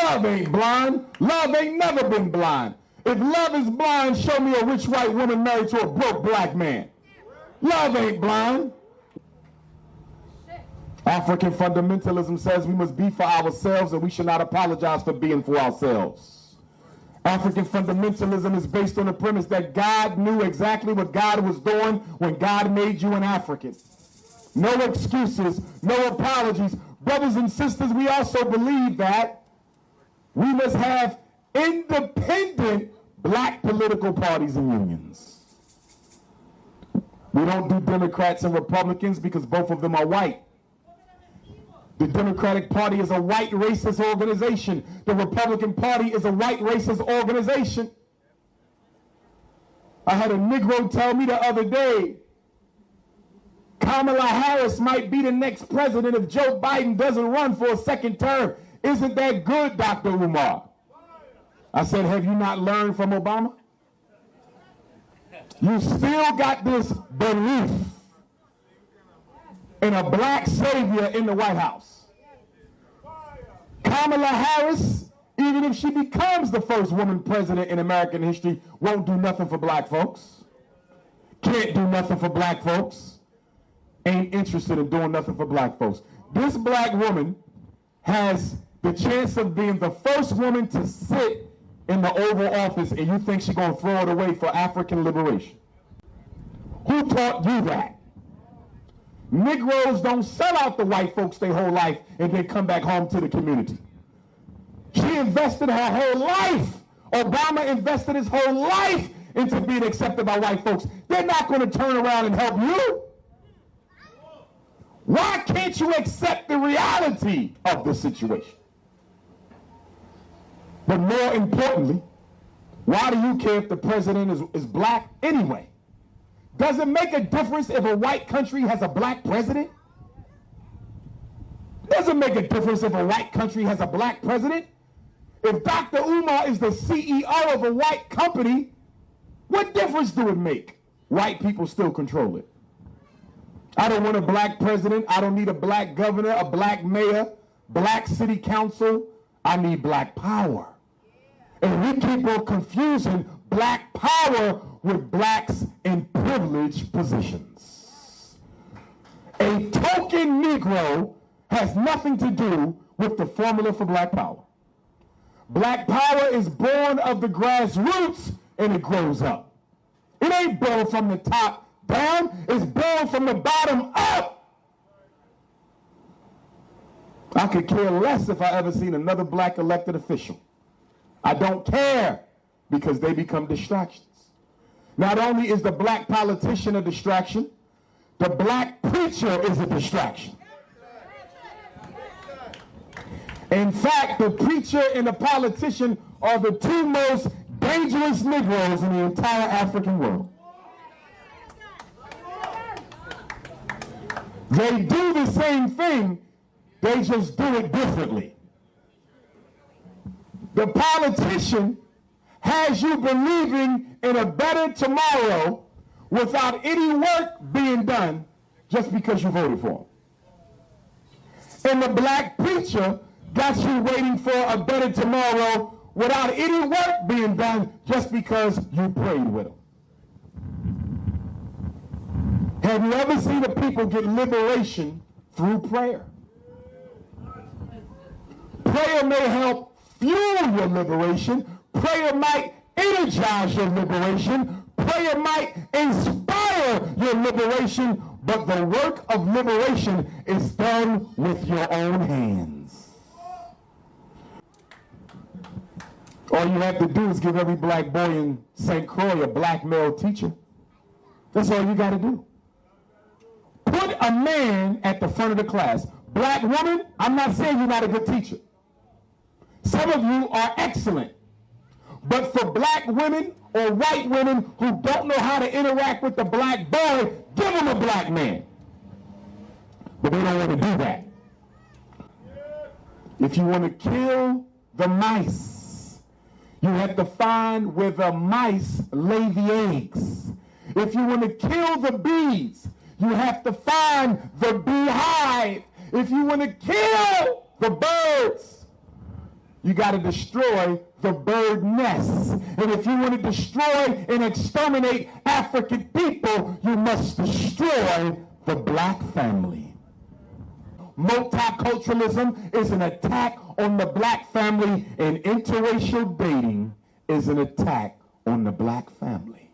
Love ain't blind. Love ain't never been blind. If love is blind, show me a rich white woman married to a broke black man. Love ain't blind. African fundamentalism says we must be for ourselves and we should not apologize for being for ourselves. African fundamentalism is based on the premise that God knew exactly what God was doing when God made you an African. No excuses, no apologies. Brothers and sisters, we also believe that we must have independent black political parties and unions. We don't do Democrats and Republicans because both of them are white. The Democratic Party is a white racist organization. The Republican Party is a white racist organization. I had a Negro tell me the other day, Kamala Harris might be the next president if Joe Biden doesn't run for a second term. Isn't that good, Dr. Umar? I said, have you not learned from Obama? You still got this belief in a black savior in the White House. Kamala Harris, even if she becomes the first woman president in American history, won't do nothing for black folks. Can't do nothing for black folks. Ain't interested in doing nothing for black folks. This black woman has the chance of being the first woman to sit in the Oval Office, and you think she's going to throw it away for African liberation? Who taught you that? Negroes don't sell out the white folks their whole life and then come back home to the community. She invested her whole life. Obama invested his whole life into being accepted by white folks. They're not going to turn around and help you. Why can't you accept the reality of the situation? But more importantly, why do you care if the president is black anyway? Does it make a difference if a white country has a black president? Does it make a difference if a white country has a black president? If Dr. Umar is the CEO of a white company, what difference do it make? White people still control it. I don't want a black president. I don't need a black governor, a black mayor, black city council. I need black power. And we keep on confusing black power with blacks in privileged positions. A token Negro has nothing to do with the formula for black power. Black power is born of the grassroots and it grows up. It ain't born from the top down, it's born from the bottom up. I could care less if I ever seen another black elected official. I don't care because they become distractions. Not only is the black politician a distraction, the black preacher is a distraction. In fact, the preacher and the politician are the two most dangerous Negroes in the entire African world. They do the same thing, they just do it differently. The politician has you believing in a better tomorrow without any work being done just because you voted for him. And the black preacher got you waiting for a better tomorrow without any work being done just because you prayed with him. Have you ever seen the people get liberation through prayer? Prayer may help fuel your liberation. Prayer might energize your liberation. Prayer might inspire your liberation, but the work of liberation is done with your own hands. All you have to do is give every black boy in St. Croix a black male teacher. That's all you got to do. Put a man at the front of the class. Black woman, I'm not saying you're not a good teacher. Some of you are excellent. But for black women or white women who don't know how to interact with the black boy, give them a black man. But they don't want to do that. If you want to kill the mice, you have to find where the mice lay the eggs. If you want to kill the bees, you have to find the beehive. If you want to kill the birds, you got to destroy the bird nests. And if you want to destroy and exterminate African people, you must destroy the black family. Multiculturalism is an attack on the black family, and interracial dating is an attack on the black family.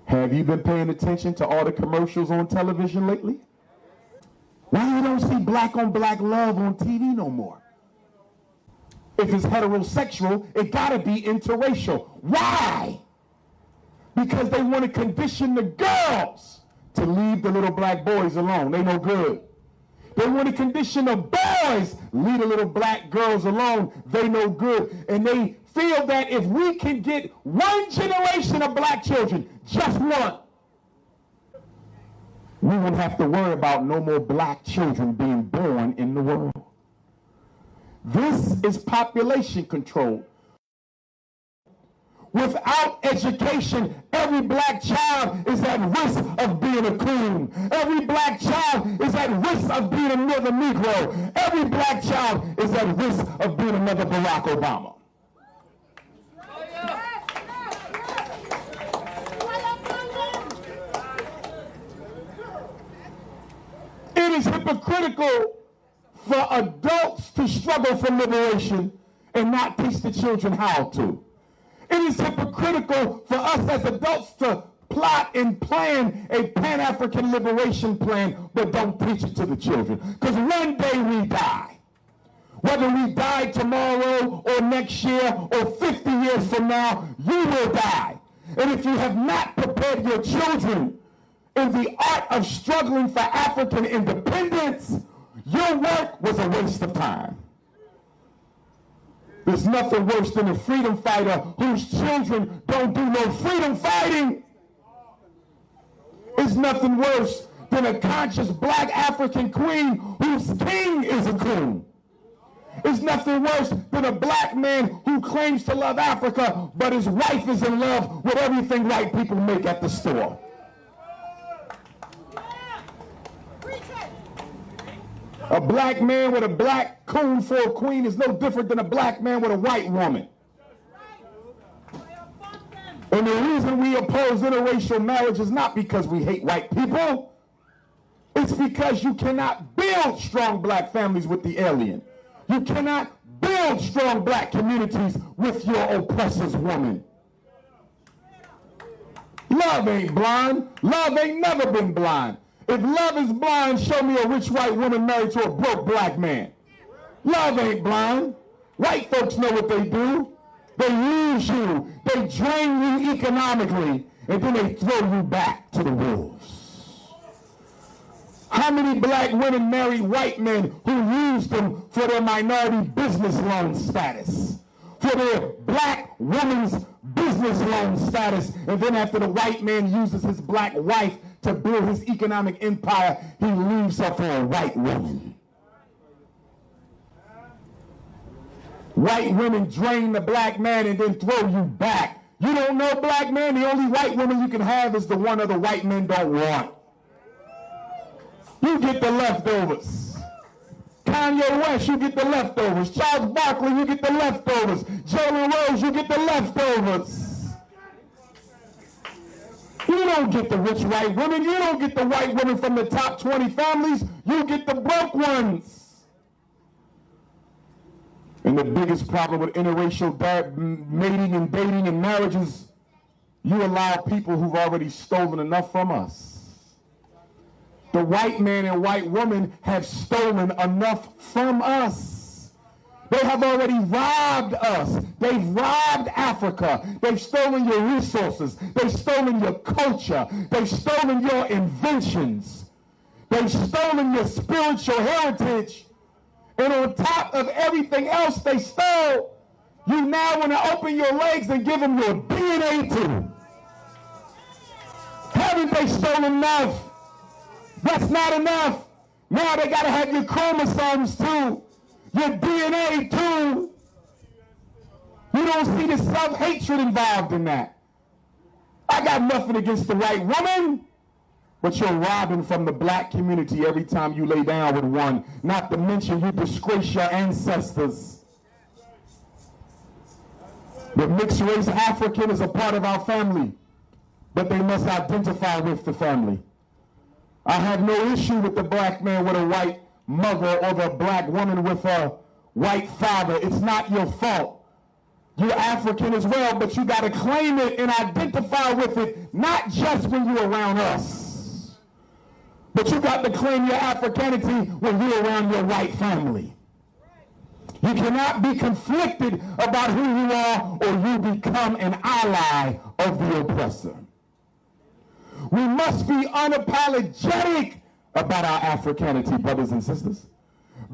Have you been paying attention to all the commercials on television lately? Why you don't see black on black love on TV no more? If it's heterosexual, it gotta be interracial. Why? Because they want to condition the girls to leave the little black boys alone. They no good. They want to condition the boys, leave the little black girls alone. They no good. And they feel that if we can get one generation of black children, just one, we won't have to worry about no more black children being born in the world. This is population control. Without education, every black child is at risk of being a coon. Every black child is at risk of being another Negro. Every black child is at risk of being another Barack Obama. It is hypocritical for adults to struggle for liberation and not teach the children how to. It is hypocritical for us as adults to plot and plan a Pan-African liberation plan, but don't teach it to the children. Because one day we die. Whether we die tomorrow or next year or 50 years from now, you will die. And if you have not prepared your children in the art of struggling for African independence, your work was a waste of time. There's nothing worse than a freedom fighter whose children don't do no freedom fighting. There's nothing worse than a conscious black African queen whose king is a coon. There's nothing worse than a black man who claims to love Africa, but his wife is in love with everything white people make at the store. A black man with a black coon for a queen is no different than a black man with a white woman. And the reason we oppose interracial marriage is not because we hate white people. It's because you cannot build strong black families with the alien. You cannot build strong black communities with your oppressor's woman. Love ain't blind. Love ain't never been blind. If love is blind, show me a rich white woman married to a broke black man. Love ain't blind. White folks know what they do. They use you. They drain you economically, and then they throw you back to the wolves. How many black women married white men who used them for their minority business loan status, for their black woman's business loan status, and then after the white man uses his black wife to build his economic empire, he leaves her for a white woman. White women drain the black man and then throw you back. You don't know black man, the only white woman you can have is the one other white men don't want. You get the leftovers. Kanye West, you get the leftovers. Charles Barkley, you get the leftovers. Jalen Rose, you get the leftovers. You don't get the rich white women. You don't get the white women from the top 20 families. You get the broke ones. And the biggest problem with interracial mating and dating and marriages, you allow people who've already stolen enough from us. The white man and white woman have stolen enough from us. They have already robbed us. They've robbed Africa. They've stolen your resources. They've stolen your culture. They've stolen your inventions. They've stolen your spiritual heritage. And on top of everything else they stole, you now want to open your legs and give them your DNA too. Haven't they stolen enough? That's not enough. Now they got to have your chromosomes too. Your DNA too. You don't see the self-hatred involved in that. I got nothing against the white woman, but you're robbing from the black community every time you lay down with one. Not to mention you disgrace your ancestors. The mixed race African is a part of our family, but they must identify with the family. I have no issue with the black man with a white mother or the black woman with a white father. It's not your fault. You're African as well, but you got to claim it and identify with it, not just when you're around us, but you got to claim your Africanity when you're around your white family. You cannot be conflicted about who you are, or you become an ally of the oppressor. We must be unapologetic about our Africanity, brothers and sisters.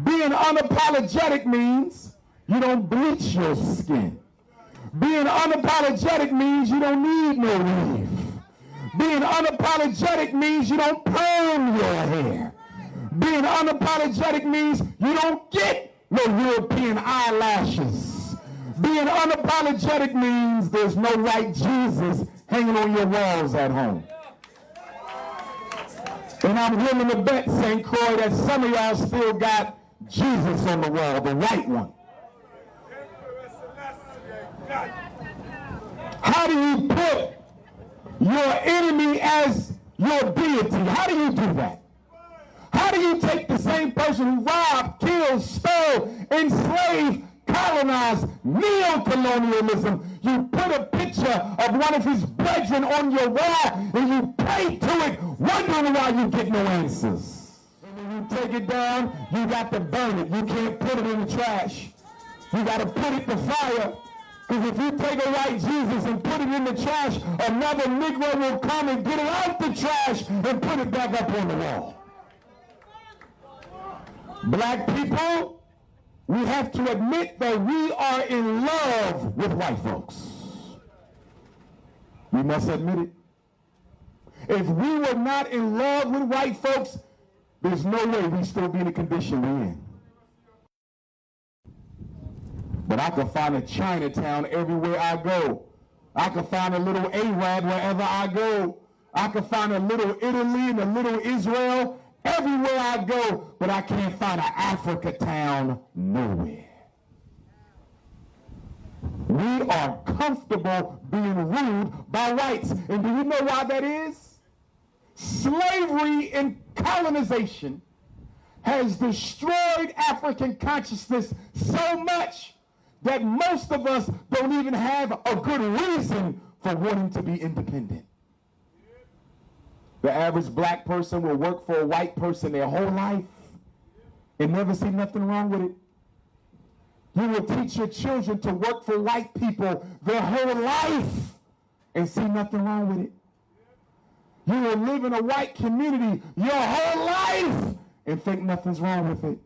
Being unapologetic means you don't bleach your skin. Being unapologetic means you don't need no weave. Being unapologetic means you don't perm your hair. Being unapologetic means you don't get no European eyelashes. Being unapologetic means there's no white Jesus hanging on your walls at home. And I'm willing to bet, St. Croix, that some of y'all still got Jesus on the wall, the white one. How do you put your enemy as your deity? How do you do that? How do you take the same person who robbed, killed, stole, enslaved, colonized, neo-colonialism, you put a picture of one of his brethren on your wall and you pray to it, wondering why you get no answers. And when you take it down, you got to burn it. You can't put it in the trash. You got to put it to fire. Because if you take a white Jesus and put it in the trash, another Negro will come and get it out the trash and put it back up on the wall. Black people, we have to admit that we are in love with white folks. We must admit it. If we were not in love with white folks, there's no way we'd still be in the condition we're in. But I can find a Chinatown everywhere I go. I can find a little Arab wherever I go. I can find a little Italy and a little Israel everywhere I go, but I can't find an Africa town nowhere. We are comfortable being ruled by whites. And do you know why that is? Slavery and colonization has destroyed African consciousness so much that most of us don't even have a good reason for wanting to be independent. The average black person will work for a white person their whole life and never see nothing wrong with it. You will teach your children to work for white people their whole life and see nothing wrong with it. You will live in a white community your whole life and think nothing's wrong with it.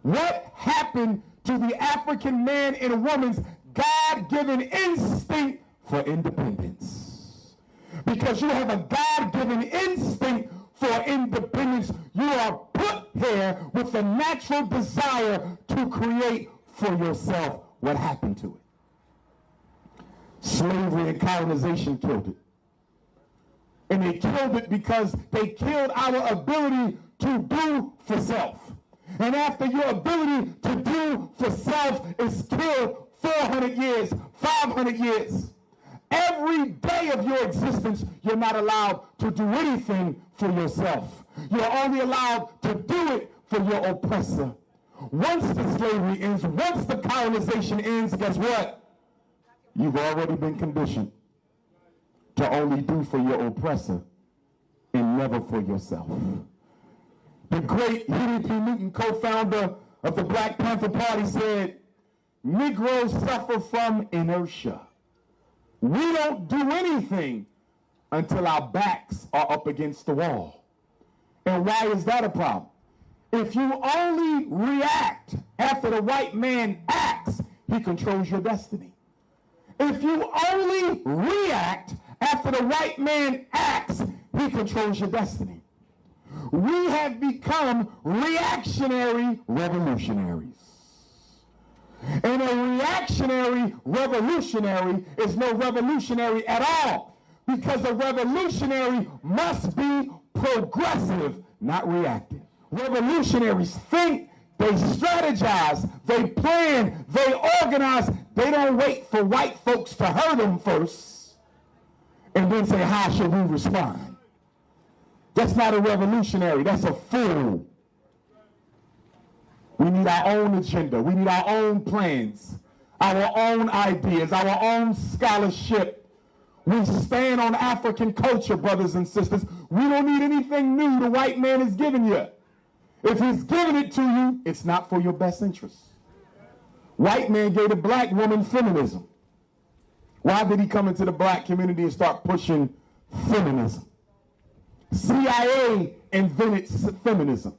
What happened to the African man and woman's God-given instinct for independence? Because you have a God-given instinct for independence, you are put here with a natural desire to create for yourself. What happened to it? Slavery and colonization killed it. And they killed it because they killed our ability to do for self. And after your ability to do for self is killed 400 years, 500 years, every day of your existence, you're not allowed to do anything for yourself. You're only allowed to do it for your oppressor. Once the slavery ends, once the colonization ends, guess what? You've already been conditioned to only do for your oppressor and never for yourself. The great Huey P. Newton, co-founder of the Black Panther Party, said, Negroes suffer from inertia. We don't do anything until our backs are up against the wall. And why is that a problem? If you only react after the white man acts, he controls your destiny. If you only react after the white man acts, he controls your destiny. We have become reactionary revolutionaries. And a reactionary revolutionary is no revolutionary at all, because a revolutionary must be progressive, not reactive. Revolutionaries think, they strategize, they plan, they organize, They don't wait for white folks to hurt them first and then say, how should we respond? That's not a revolutionary. That's a fool. We need our own agenda. We need our own plans, our own ideas, our own scholarship. We stand on African culture, brothers and sisters. We don't need anything new the white man is giving you. If he's giving it to you, it's not for your best interest. White man gave the black woman feminism. Why did he come into the black community and start pushing feminism? CIA invented feminism.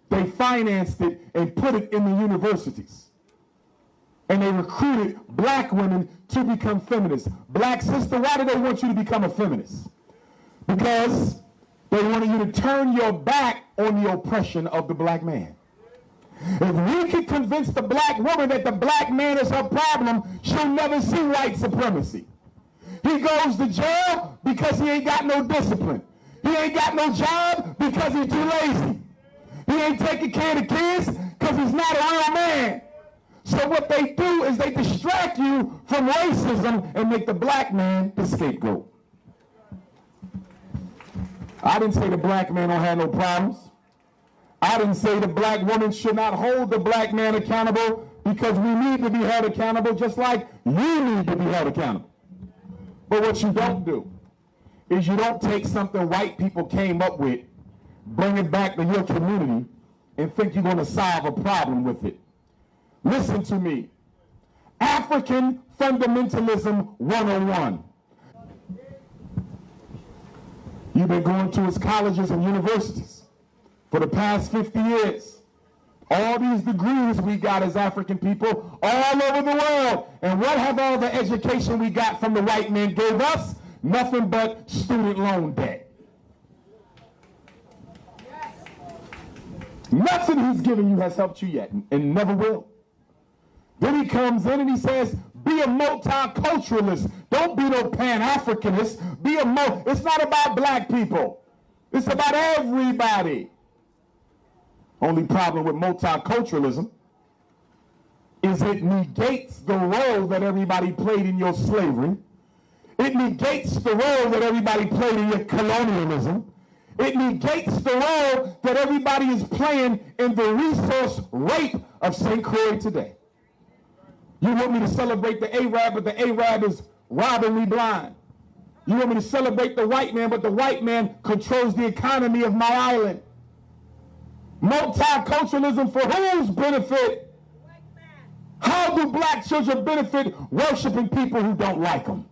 They financed it and put it in the universities. And they recruited black women to become feminists. Black sister, why do they want you to become a feminist? Because they wanted you to turn your back on the oppression of the black man. If we could convince the black woman that the black man is her problem, she'll never see white supremacy. He goes to jail because he ain't got no discipline. He ain't got no job because he's too lazy. He ain't taking care of the kids because he's not a real man. So what they do is they distract you from racism and make the black man the scapegoat. I didn't say the black man don't have no problems. I didn't say the black woman should not hold the black man accountable, because we need to be held accountable just like you need to be held accountable. But what you don't do is you don't take something white people came up with, bring it back to your community, and think you're going to solve a problem with it. Listen to me. African Fundamentalism 101. You've been going to its colleges and universities for the past 50 years. All these degrees we got as African people all over the world. And what have all the education we got from the white man gave us? Nothing but student loan debt. Nothing he's given you has helped you yet, and never will. Then he comes in and he says, be a multiculturalist. Don't be no Pan-Africanist. It's not about black people. It's about everybody. Only problem with multiculturalism is it negates the role that everybody played in your slavery. It negates the role that everybody played in your colonialism. It negates the role that everybody is playing in the resource rape of St. Croix today. You want me to celebrate the Arab, but the Arab is robbing me blind. You want me to celebrate the white man, but the white man controls the economy of my island. Multiculturalism for whose benefit? How do black children benefit worshiping people who don't like them?